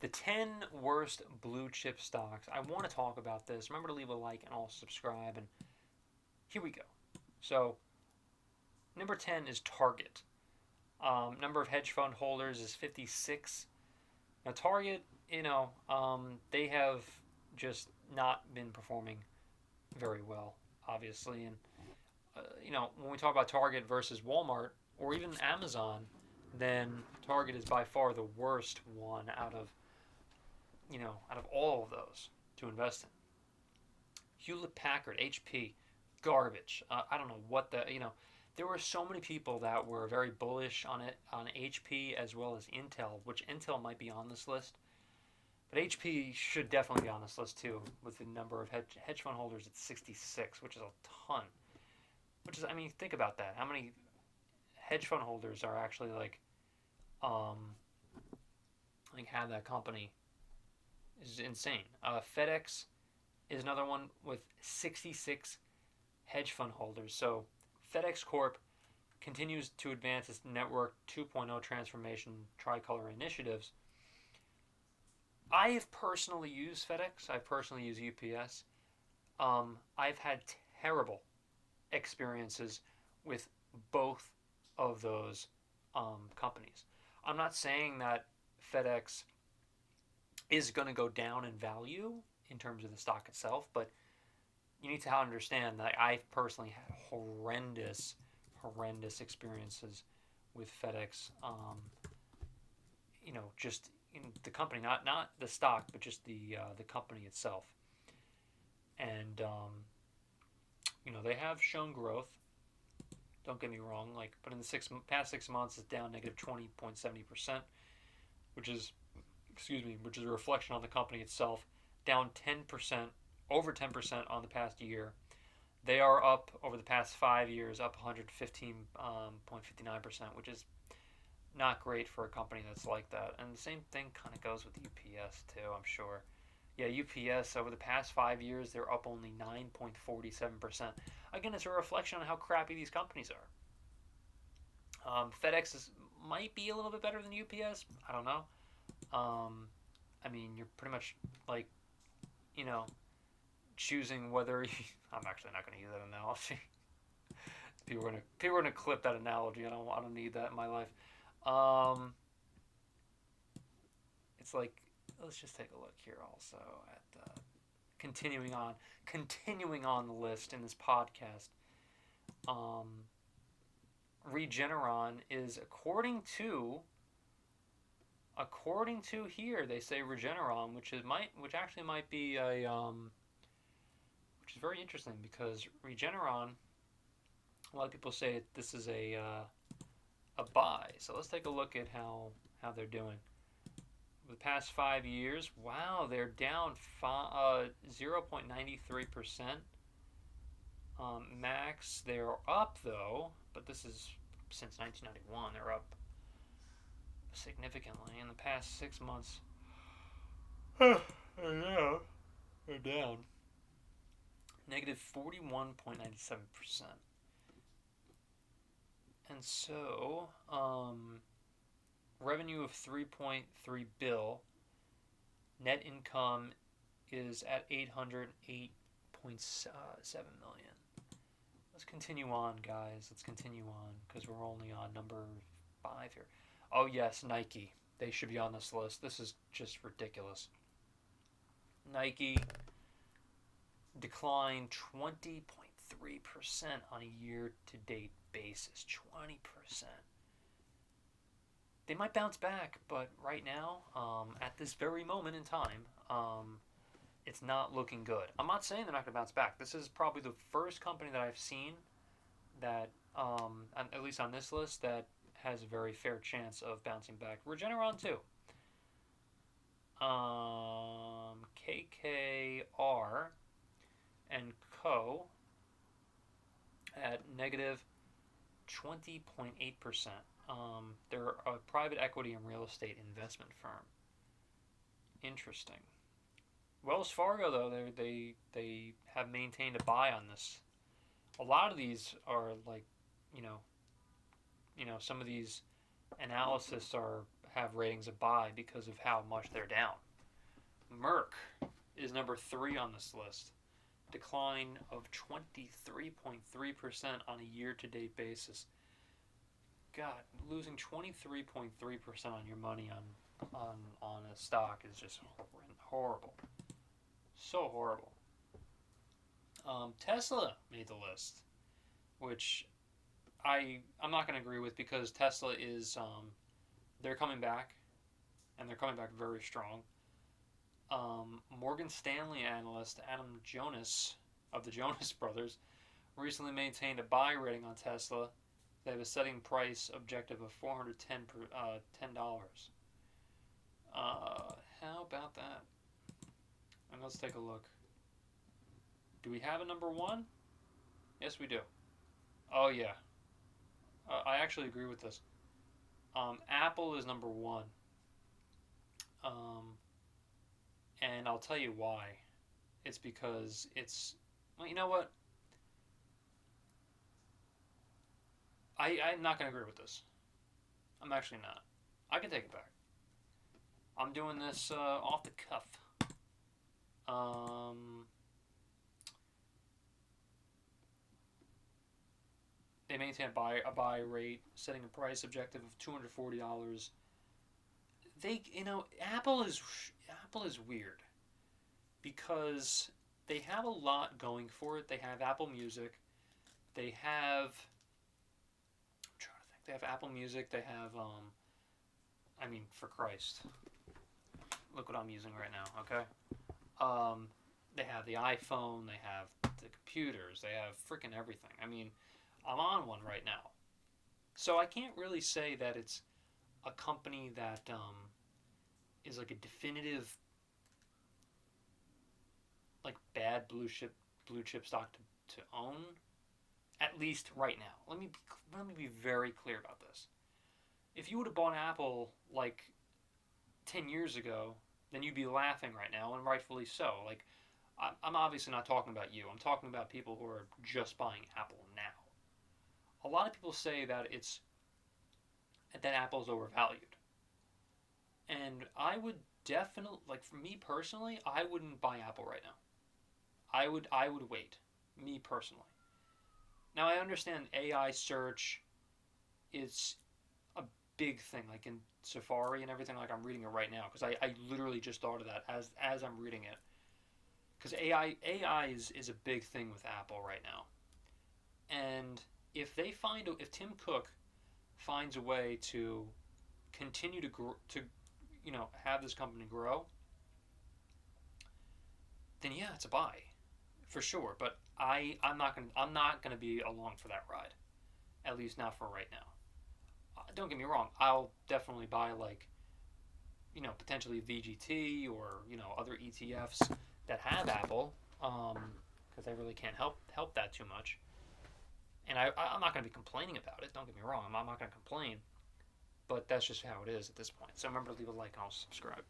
The 10 worst blue chip stocks. I want to talk about this. Remember to leave a like and also subscribe. And here we go. So, number 10 is Target. Number of hedge fund holders is 56. Now, Target, they have just not been performing very well, obviously. And, when we talk about Target versus Walmart or even Amazon, then Target is by far the worst one out of all of those to invest in. Hewlett Packard, HP, garbage. I don't know what there were so many people that were very bullish on it, on HP as well as Intel, which Intel might be on this list. But HP should definitely be on this list too, with the number of hedge fund holders at 66, which is a ton. Think about that. How many hedge fund holders are actually have that company? Is insane. FedEx is another one with 66 hedge fund holders. So FedEx Corp continues to advance its Network 2.0 transformation tricolor initiatives. I have personally used FedEx. I personally use UPS. I've had terrible experiences with both of those companies. I'm not saying that FedEx is going to go down in value in terms of the stock itself, but you need to understand that I've personally had horrendous experiences with FedEx. Just in the company, not the stock, but just the company itself. And they have shown growth. Don't get me wrong, but in the past 6 months, it's down negative 20.70%, which is a reflection on the company itself, down 10%, over 10% on the past year. They are up over the past 5 years, up 115.59%, which is not great for a company that's like that. And the same thing kind of goes with UPS too, I'm sure. Yeah, UPS over the past 5 years, they're up only 9.47%. Again, it's a reflection on how crappy these companies are. FedEx might be a little bit better than UPS. I don't know. You're pretty much choosing whether I'm actually not going to use that analogy. people are gonna clip that analogy. I don't need that in my life. It's like, let's just take a look here also at continuing on the list in this podcast. Regeneron is according to here, they say Regeneron, which actually might be which is very interesting, because Regeneron, a lot of people say this is a buy. So let's take a look at how they're doing. The past 5 years, wow, they're down 0.93%. Max, they're up though, but this is since 1991. They're up significantly in the past 6 months. They're down negative 41.97%. And so, revenue of 3.3 bill, net income is at 808.7 million. Let's continue on, guys. Let's continue on, because we're only on number 5 here. Oh yes, Nike. They should be on this list. This is just ridiculous. Nike declined 20.3% on a year-to-date basis. 20%. They might bounce back, but right now, at this very moment in time, it's not looking good. I'm not saying they're not going to bounce back. This is probably the first company that I've seen that, at least on this list, that has a very fair chance of bouncing back. Regeneron too. KKR and Co. at negative 20.8%. They're a private equity and real estate investment firm. Interesting. Wells Fargo, though, they have maintained a buy on this. A lot of these are some of these analysis have ratings of buy because of how much they're down. Merck is number 3 on this list. Decline of 23.3% on a year-to-date basis. God, losing 23.3% on your money on a stock is just horrible. So horrible. Tesla made the list, which I'm not going to agree with because Tesla is they're coming back, and they're coming back very strong. Morgan Stanley analyst Adam Jonas of the Jonas Brothers recently maintained a buy rating on Tesla. They have a setting price objective of $410. How about that? And let's take a look. Do we have a number 1? Yes, we do. Oh, yeah. I actually agree with this. Apple is number 1. And I'll tell you why. It's because well, you know what? I'm not going to agree with this. I'm actually not. I can take it back. I'm doing this off the cuff. They maintain a buy rate, setting a price objective of $240. Apple is weird because they have a lot going for it. They have Apple Music. They have, I'm trying to think. They have Apple Music. They have for Christ, look what I'm using right now. Okay. They have the iPhone. They have the computers. They have freaking everything. I'm on one right now. So I can't really say that it's a company that is like a definitive bad blue chip stock to own, at least right now. Let me be very clear about this. If you would have bought Apple 10 years ago, then you'd be laughing right now, and rightfully so. I'm obviously not talking about you. I'm talking about people who are just buying Apple now. A lot of people say that Apple's overvalued. And I would definitely, for me personally, I wouldn't buy Apple right now. I would wait, me personally. Now I understand AI search is a big thing, in Safari and everything. I'm reading it right now because I literally just thought of that as I'm reading it. Because AI is a big thing with Apple right now. And if Tim Cook finds a way to continue to grow, have this company grow, then yeah, it's a buy for sure. But I'm not gonna be along for that ride, at least not for right now. Don't get me wrong, I'll definitely buy potentially VGT or other ETFs that have Apple, because I really can't help that too much. And I'm not going to be complaining about it. Don't get me wrong. I'm not going to complain. But that's just how it is at this point. So remember to leave a like and I'll subscribe.